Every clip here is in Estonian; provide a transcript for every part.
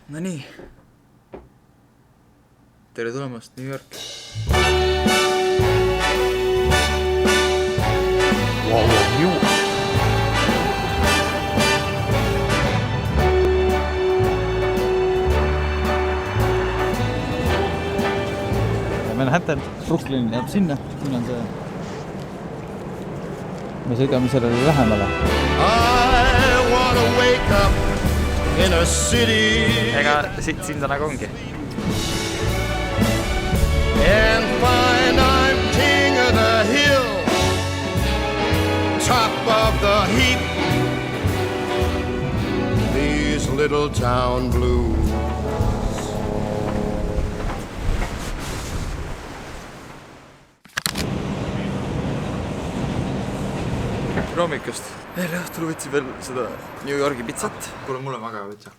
No nii. Tere tulemast New Yorki. Manhattan, Brooklyn jääb sinna. Siin on see. Me sõidame sellele lähemale. I wanna wake up in a city. Ega siin ta nagu ongi. And find I'm king of the hill, top of the heap. These little town blues. Hommikust. Eile õhtul võtsin veel seda New Yorgi pitsat. Kuule, mulle väga hea pitsa.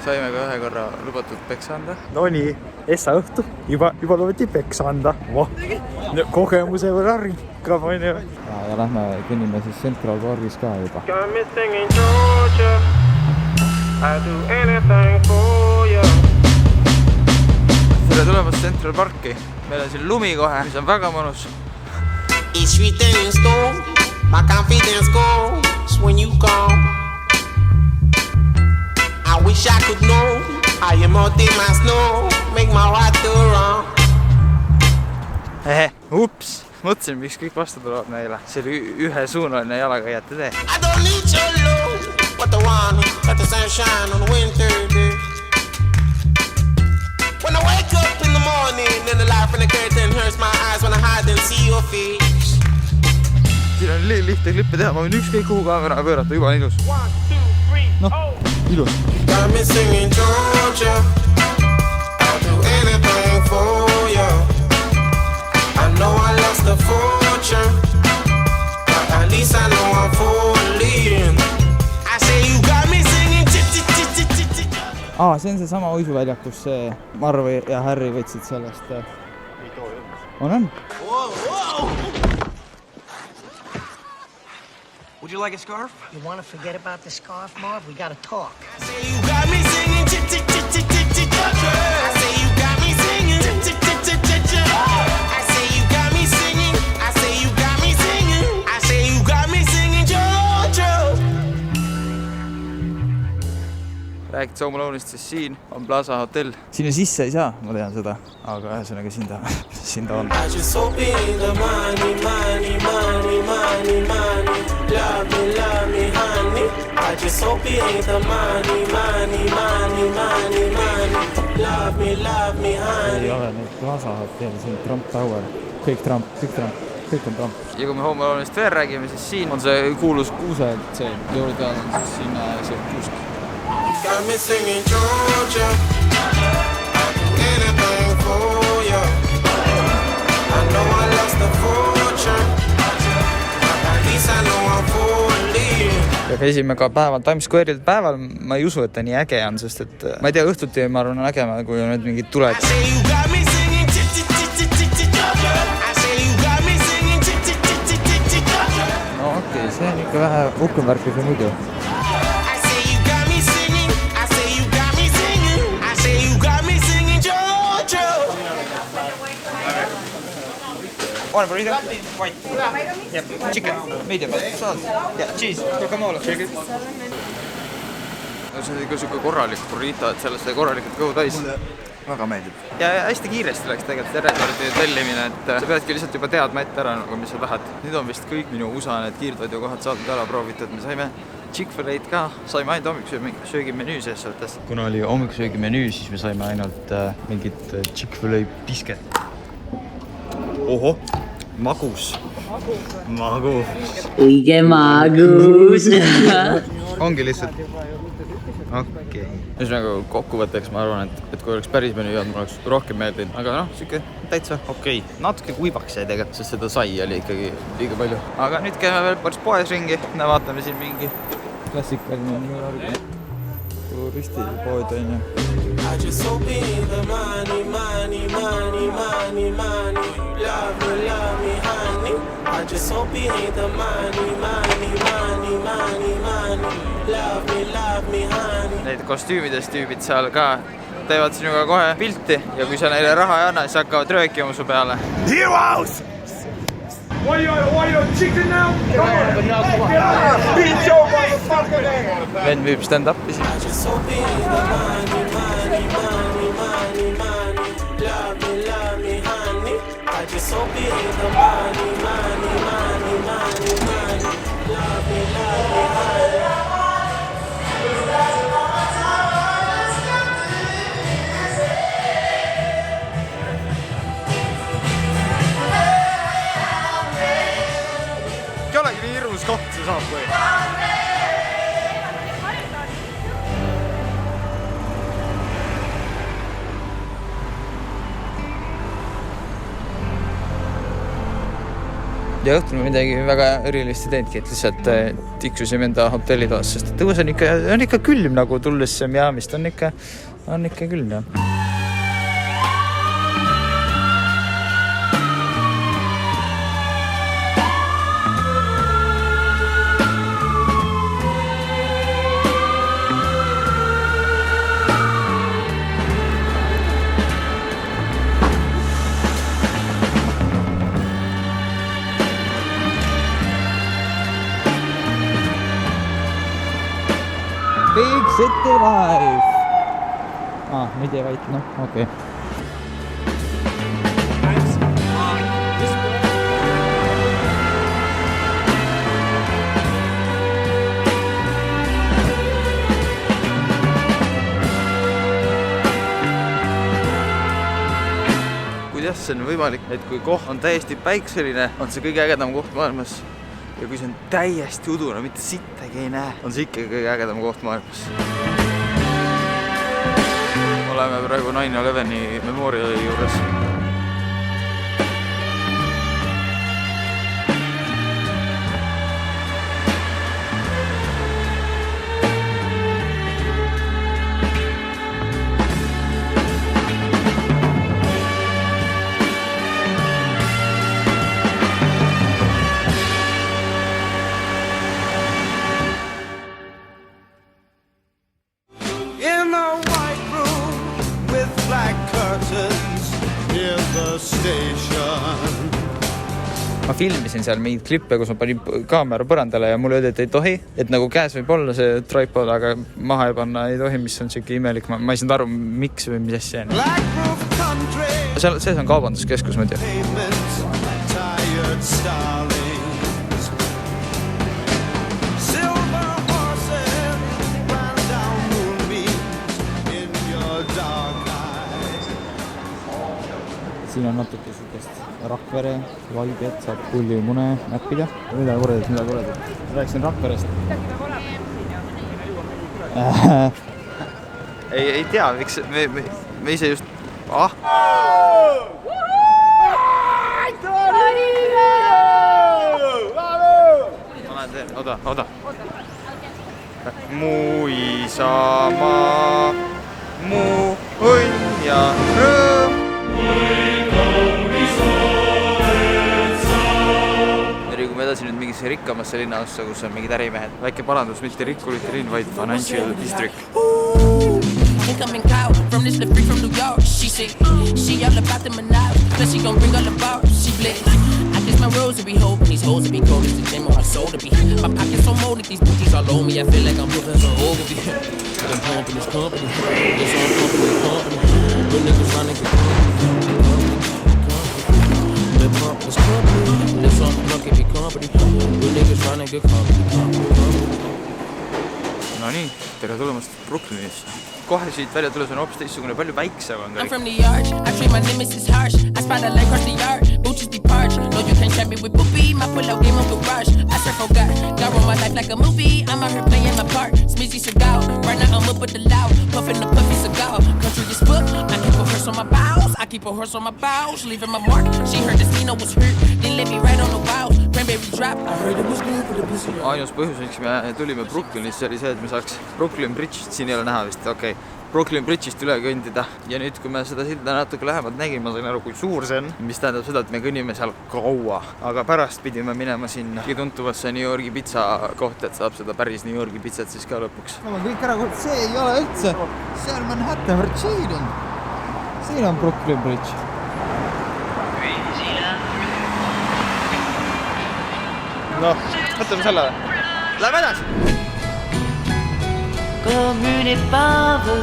Saime ka ühe korra lubatud peksa anda. No nii, essa õhtu. Juba lubati peksa anda. Kogemuse võrra rikka, on ju. Ja lähme kõnnime siis Central Parkis ka juba. Tere tulemast Central Parki. Meil on siin lumi kohe, mis on väga mõnus. My confidence goes when you come. I wish I could know how you melt in my snow, make my heart go wrong. Ups, mõtlesin, miks kõik vastu tuleb neile. See oli ühesuunaline jalakäijate tee. I don't need your love, but the one that the sunshine on the winter day. When I wake up in the morning and the light from the curtain hurts my eyes when I hide and see your face. Siin on lihtne klippe teha, ma võin ükskõik kuhu kaamera pöörata, juba on ilus. Noh, ilus. See on see sama uisuvälja, kus Marv ja Harry võtsid sellest. On? Would you like a scarf? You want to forget about the scarf, Marv? We got to talk. I say you got me singing. I say you got me singing. I say you got me singing. I say you got me singing. I say you got me singing. Jojo. Räägid Home Alone'ist, siis siin on Plaza Hotel. Sinna sisse ei saa, ma tean seda. Aga ühesõnaga siin ta on. I just hope it ain't the money. Love me, honey. I just hope it ain't the money. Love me, honey. Ei ole neid Plaza Hotel, siin Trump Tower. Kõik on Trump. Ja kui me Home Alone'ist veel räägime, siis siin on see kuulus kuuse, see juurdaan on siis siin see kuusk. Got me singing Georgia. I'll do anything for you. I know I lost the fortune. At least I know I'm falling. Ja käisime ka päeval Times Square'il päeval. Ma ei usu, et ta nii äge on, sest et ma ei tea, õhtuti ma arvan on ägema, kui on need mingid tuled. I say you got me singing. I say you got me singing. No okei, see on ikka vähe uhkemärki kui muidu. One burrito, white. Yep, chicken, medium, sauce. Yeah, cheese, guacamole. See oli ka siuke korralik burrito, et sellest sai korralikult kõhu täis. Väga meeldib. Ja hästi kiiresti läks tegelikult järjekordi tellimine, et sa peadki lihtsalt juba teadma ette ära, nagu mis sa tahad. Nüüd on vist kõik minu USA need kiirtoidukohad saadud ära proovitud. Me saime Chick-fil-Aid ka, saime ainult hommikusöögi menüü sees võttes. Kuna oli hommikusöögi menüü, siis me saime ainult mingit Chick-fil-Aid bisket. Oho, magus. Õige magus. Ongi lihtsalt. Okei. Ühesõnaga kokkuvõtteks ma arvan, et kui oleks päris menüü olnud, mul oleks rohkem meeldinud. Aga noh, siuke täitsa okei. Natuke kuivaks jäi tegelikult, sest seda sai oli ikkagi liiga palju. Aga nüüd käime veel päris poes ringi. Vaatame siin mingi klassikaline New Yorgi turistipood on ju. I just hope it ain't the money. Love me, honey. I just hope it ain't the money. Love me, honey. need kostüümides tüübid seal ka teevad sinuga kohe pilti ja kui sa neile raha ei anna, siis hakkavad röökima su peale. Heroes! Why you chicken now? Come on! Beat your motherfucker ass! Vend müüb stand-up'i siin. Ei olegi nii hirmus koht, see saab või? Ja õhtul me midagi väga erilist ei teinudki, et lihtsalt tiksusime enda hotellitoas, sest õues on ikka külm nagu tulles Miamist on ikka külm, jah. Big City Life. Nüüd ei vait, noh, okei. Kuidas see on võimalik, et kui koht on täiesti päikseline, on see kõige ägedam koht maailmas. Ja kui see on täiesti udune, mitte sittagi ei näe, on see ikka kõige ägedam koht maailmas. Oleme praegu 9/11 memoriali juures. In a white room with black curtains near the station. Ma filmisin seal mingid klippe, kus ma panin kaamera põrandale ja mulle öeldi, et ei tohi, et nagu käes võib olla see tripod, aga maha ei panna ei tohi, mis on siuke imelik. Ma ei saanud aru, miks või mis asja on. Seal sees on kaubanduskeskus, ma ei tea. Siin on natuke sükest Rakvere, valget, saab pullimune näppida. Mida kuradid? Rääksin Rakverest. Ei tea, miks me ise just... Ma lähen teen, oda. Mu isamaa, mu õnn ja rõõm. Liigume edasi nüüd mingisse rikkamasse linnaossa, kus on mingid ärimehed. Väike parandus, mitte rikkulite linn, vaid Financial District. Incoming cloud from this little freak from New York. She sick, she all about the menage. Plus she gon' bring all the bars. She blitz. I guess my rose to be hoping these hoes to be cold. It's the gym or my soul to be. My pockets so molded, these booties all over me. I feel like I'm moving from Ogilvy. I'm pumping this company. Yes, I'm pumping this company. Good niggas running good company. Lip pump this company. Lips on the block, it be company. Good niggas running good company. No nii, tere tulemast Brooklynisse. Kohe siit välja tulles on hoopis teistsugune, palju väiksem on I'm from the yard, I treat my nemesis harsh. I spot a light across the yard, boots depart. No, you can't trap me with poopy. My pull-out game on garage. I surf on God, got run my life like a movie. I'm out here playing my part, Smithy cigar. Right now I'm up with the loud, puffing the puffy cigar. Country is foot, I keep a horse on my bowels. I keep a horse on my bowels, leaving my mark. She heard this Nino was hurt, then let me right on the wild. Cranberry drop, I heard it was good for the pussy. Ainus põhjus, miks me tulime Brooklynisse, oli see, et me saaks Brooklyn Bridge'it siin ei ole näha vist, okei. Brooklyn Bridge'ist üle kõndida ja nüüd, kui me seda silda natuke lähemalt nägime, ma sain aru, kui suur see on, mis tähendab seda, et me kõnnime seal kaua, aga pärast pidime minema sinna tuntuvasse New Yorgi pitsa kohta, et saab seda päris New Yorgi pitsat siis ka lõpuks. Ma olen kõik ära kohta, see ei ole üldse, see on Manhattan, Virginia. Siin on Brooklyn Bridge. Noh, võtame selle. Läheme edasi! Comme une épave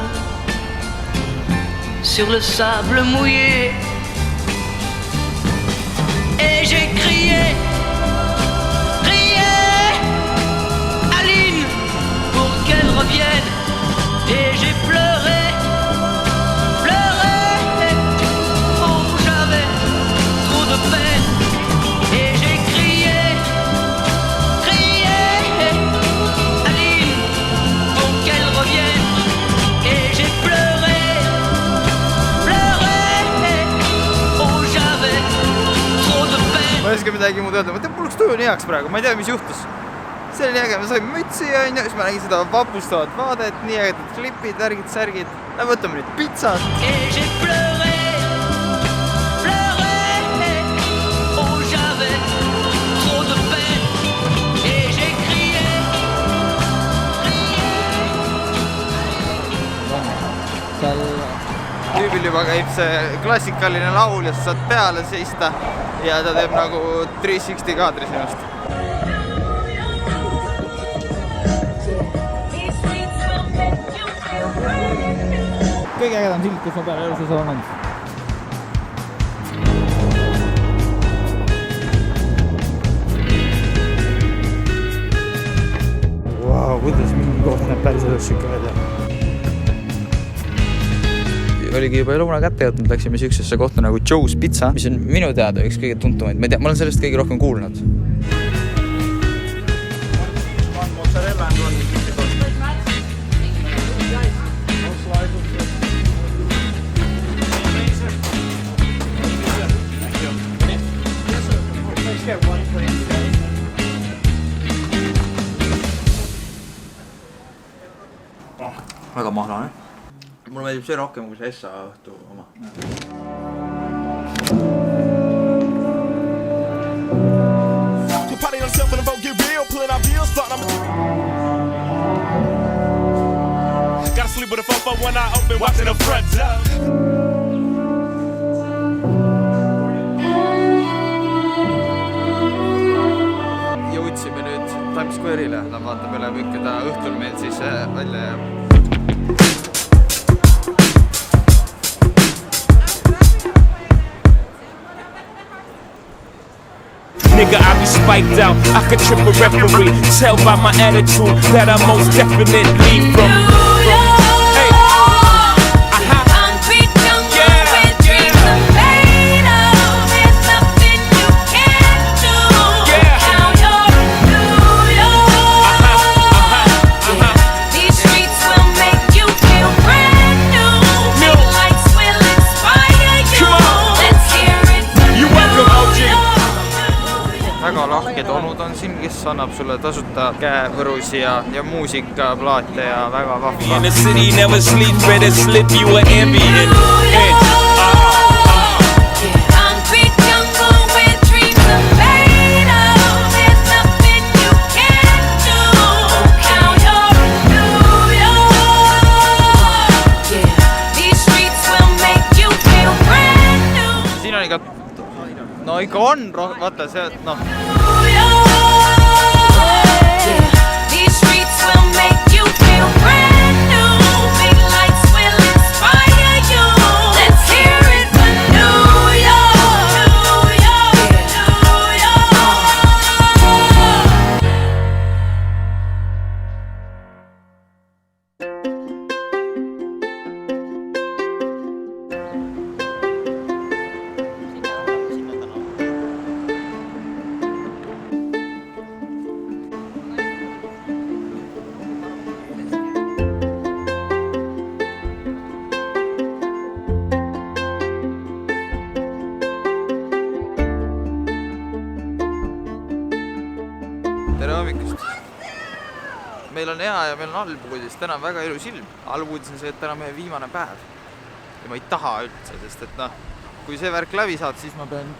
sur le sable mouillé. Et j'ai crié, crié, Aline, pour qu'elle revienne. Et j'ai pleuré, pleuré, oh j'avais trop de peine. Et j'ai crié, crié, Aline, pour qu'elle revienne. Et j'ai pleuré, pleuré, oh j'avais trop de peine. Ma ei oska midagi muud öelda, ma tean, mul üks tuju nii heaks praegu, ma ei tea, mis juhtus. See oli äge, ma sain mütsi ja siis ma nägin seda vapustavat vaadet, nii ägedad klipid, värgid, särgid. Võtame nüüd pitsat. Et j'ai pleuré, pleuré, oh j'avais trop de peine. Et j'ai crié, Seal tüübil juba käib see klassikaline laul ja sa saad peale seista ja ta teeb nagu 360 kaadri sinust. Kõige ägedam silt, kus ma peale elus olen olnud. Vau, kuidas mingi koht näeb päris elus siuke välja. Oligi juba lõuna kätte jõudnud, läksime siuksesse kohta nagu Joe's Pizza, mis on minu teada üks kõige tuntumaid. Ma ei tea, ma olen sellest kõige rohkem kuulnud. Väga mahlane. Mulle meeldib see rohkem kui see Essa õhtu oma. Gotta sleep with a fofo when I open, watching the front door. Jõudsime nüüd Times Square'ile, ta vaatab üle kõik, keda õhtul meil siis välja jääb. Nigga, I be spiked out, I could trip a referee. Tell by my attitude that I most definitely from hey. concrete jungle with dreams are made of. There's nothing you can't do. Now you're New York. These streets will make you feel brand new. Big lights will inspire you. Let's hear it from You welcome, OG. Väga lahked onud on siin, kes annab sulle tasuta käevõrusi ja muusikaplaate ja väga vahva. In the city never sleep, better slip you an ambient. Concrete jungle where dreams are made of. There's nothing you can't do. Now you're New York. These streets will make you feel brand new. Siin on ikka, no ikka on, vaata see, noh. New York. These streets will make you feel brand new. Big lights will inspire you. Let's hear it for New York. New York. New hea ja meil on halb uudis, täna on väga ilus ilm. Halb uudis on see, et täna on meie viimane päev. Ja ma ei taha üldse, sest et kui see värk läbi saad, siis ma pean...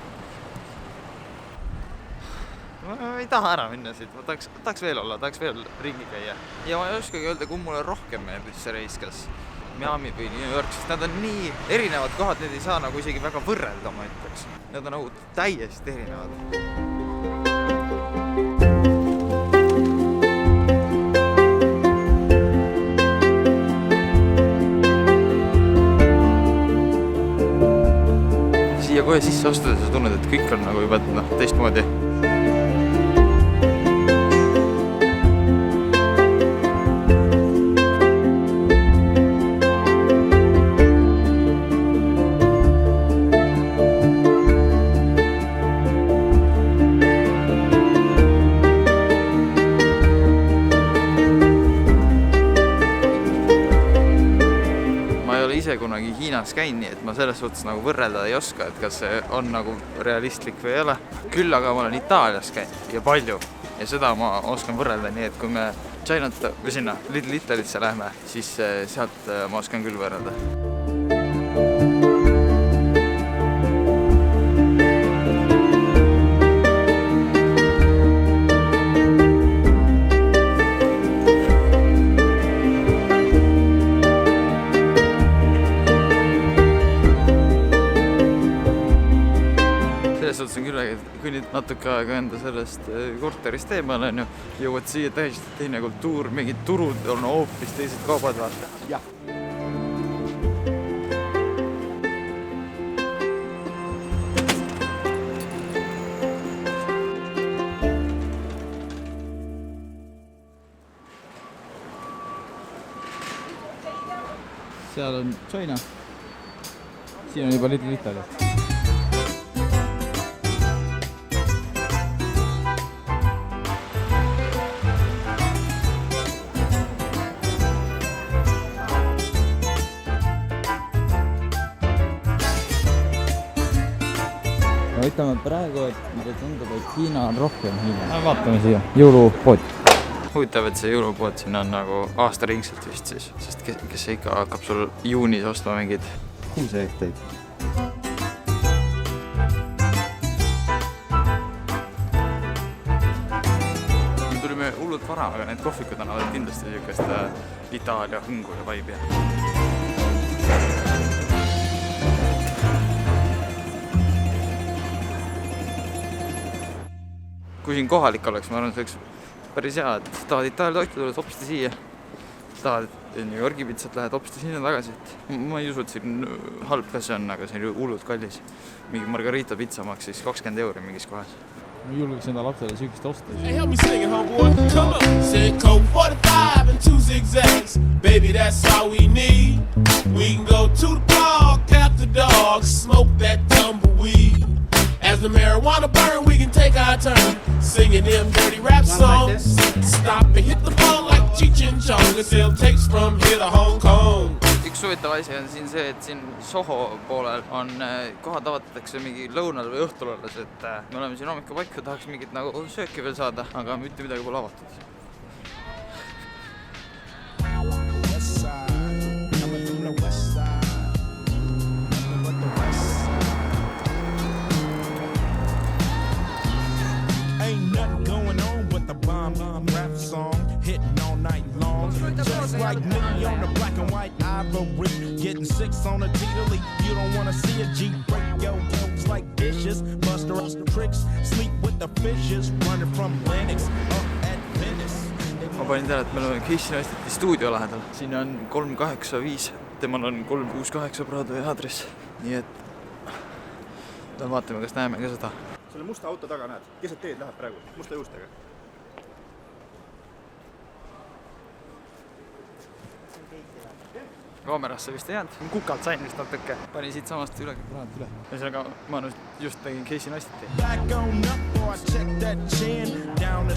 Ma ei taha ära minna siit, ma tahaks veel olla, tahaks veel ringi käia. Ja ma ei oskagi öelda, kui mulle rohkem meeldis see reis, kas Miami või New York, sest nad on nii erinevad kohad, need ei saa nagu isegi väga võrrelda, ma ütleks. Need on nagu täiesti erinevad. Siia kohe sisse astudes sa tunned, et kõik on nagu juba teistmoodi. Ise kunagi Hiinas käin, nii et ma selles suhtes nagu võrrelda ei oska, et kas see on nagu realistlik või ei ole. Küll aga ma olen Itaalias käinud ja palju ja seda ma oskan võrrelda, nii et kui me Chinat või sinna Little Italy'sse lähme, siis sealt ma oskan küll võrrelda. On küll, et kui nüüd natuke aega enda sellest korterist eemal on ju, jõuad siia täiesti teine kultuur, mingid turud on hoopis teised kaubad vaata. Jah. Seal on China. Siin on juba Little Italy. Võtame praegu, et mulle tundub, et Hiina on rohkem Hiina. Vaatame siia. Jõulupood. Huvitav, et see jõulupood siin on nagu aastaringselt vist siis, sest kes ikka hakkab sul juunis ostma mingid kuuseekteid. Me tulime hullult vara, aga need kohvikud annavad kindlasti niisugust Itaalia hõngu ja vaibi. Kui siin kohalik oleks, ma arvan, see oleks päris hea, et tahad Itaalia toitu, tuled hopsti siia. Tahad New Yorgi pitsat, lähed hopsti sinna tagasi. Ma ei usu, et siin halb asi on, aga see on hullult kallis. Mingi margarita pitsa maksis 20 € mingis kohas. Ma julgeks enda lapsele süükist osta. Hey, help me sing it, homeboy. Come on. Said Coke 45 and 2 zigzags. Baby, that's all we need. We can go to the park, tap the dog, smoke that tumbleweed. As the marijuana burn, we can take our turn singing them dirty rap songs. Stop and hit the ball like Cheech and Chong and sell tapes from here to Hong Kong. Üks huvitav asi on siin see, et siin Soho poolel on kohad avatatakse mingi lõunal või õhtul alles, et me oleme siin hommikupaiku, tahaks mingit nagu sööki veel saada, aga mitte midagi pole avatud. Rap song hitting all night long, just like me on the black and white ivory, getting 6 on a T-Lee. You don't want to see a G break your jokes like dishes, buster tricks, sleep with the fishes, running from Lennox up at Venice. Ma panin teada, et me oleme Casey Neistati stuudio lähedal. Siin on 385, temal on 368 Broadway aadress, nii et vaatame, kas näeme ka seda. Selle musta auto taga näed, keset teed läheb praegu, musta juustega. Kaamerasse vist ei jäänud. Kukalt sain vist natuke. Panin siit samast üle. Ühesõnaga, ma just tegin Casey Neistati. Back on up or I check that chin down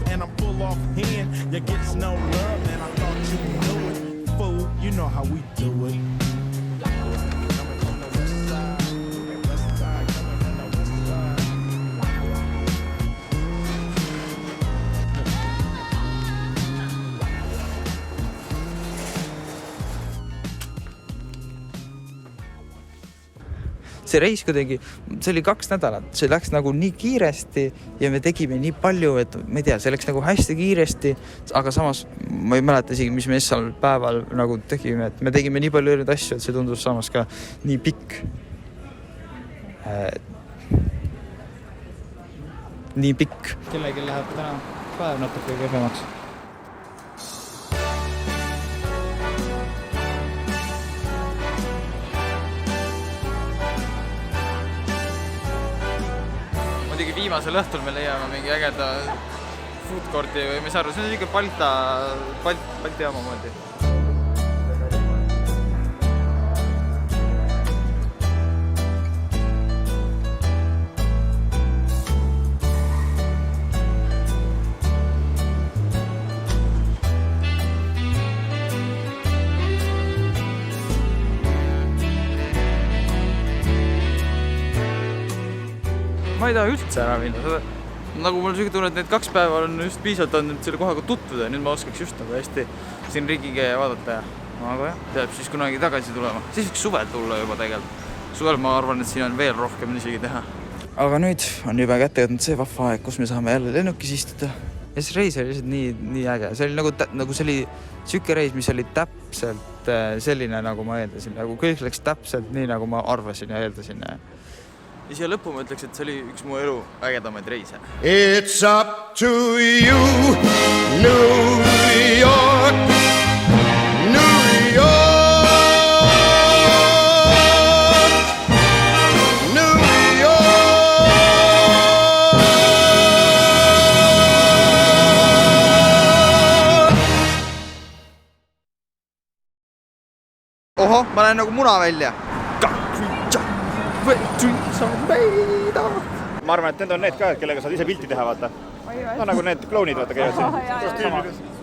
and I'm full off hand. You get no love and I thought you knew it. Fool, you know how we do it. see reis kuidagi, see oli 2 nädalat, see läks nagu nii kiiresti ja me tegime nii palju, et ma ei tea, see läks nagu hästi kiiresti, aga samas ma ei mäleta isegi, mis me seal päeval nagu tegime, et me tegime nii palju erinevaid asju, et see tundus samas ka nii pikk. Nii pikk. Kellegi läheb täna päev natuke kehvemaks. Muidugi viimasel õhtul me leiame mingi ägeda food courti või mis arvu, see on siuke Balti jaama moodi. Ma ei taha üldse ära minna. Nagu mul sügi tunne, et need 2 päeva on just piisavalt olnud selle kohaga tutvuda. Nüüd ma oskaks just nagu hästi siin riigi käia vaadata. Aga jah, peab siis kunagi tagasi tulema. Siis võiks suvel tulla juba tegelikult. Suvel ma arvan, et siin on veel rohkem isegi teha. Aga nüüd on juba kätte jõudnud see vahva aeg, kus me saame jälle lennukis istuda. Ja see reis oli lihtsalt nii äge. See oli nagu see oli süke reis, mis oli täpselt selline, nagu ma eeldasin. Nagu kõik läks täpselt nii, nagu ma arvasin ja eeldasin. Ja siia lõppu ma ütleks, et see oli üks mu elu ägedamaid reise. It's up to you, New York, New York, New York. Oho, ma näen nagu muna välja. Ma arvan, et need on need ka, kellega saad ise pilti teha, vaata. No nagu need klounid, vaata, käivad siin.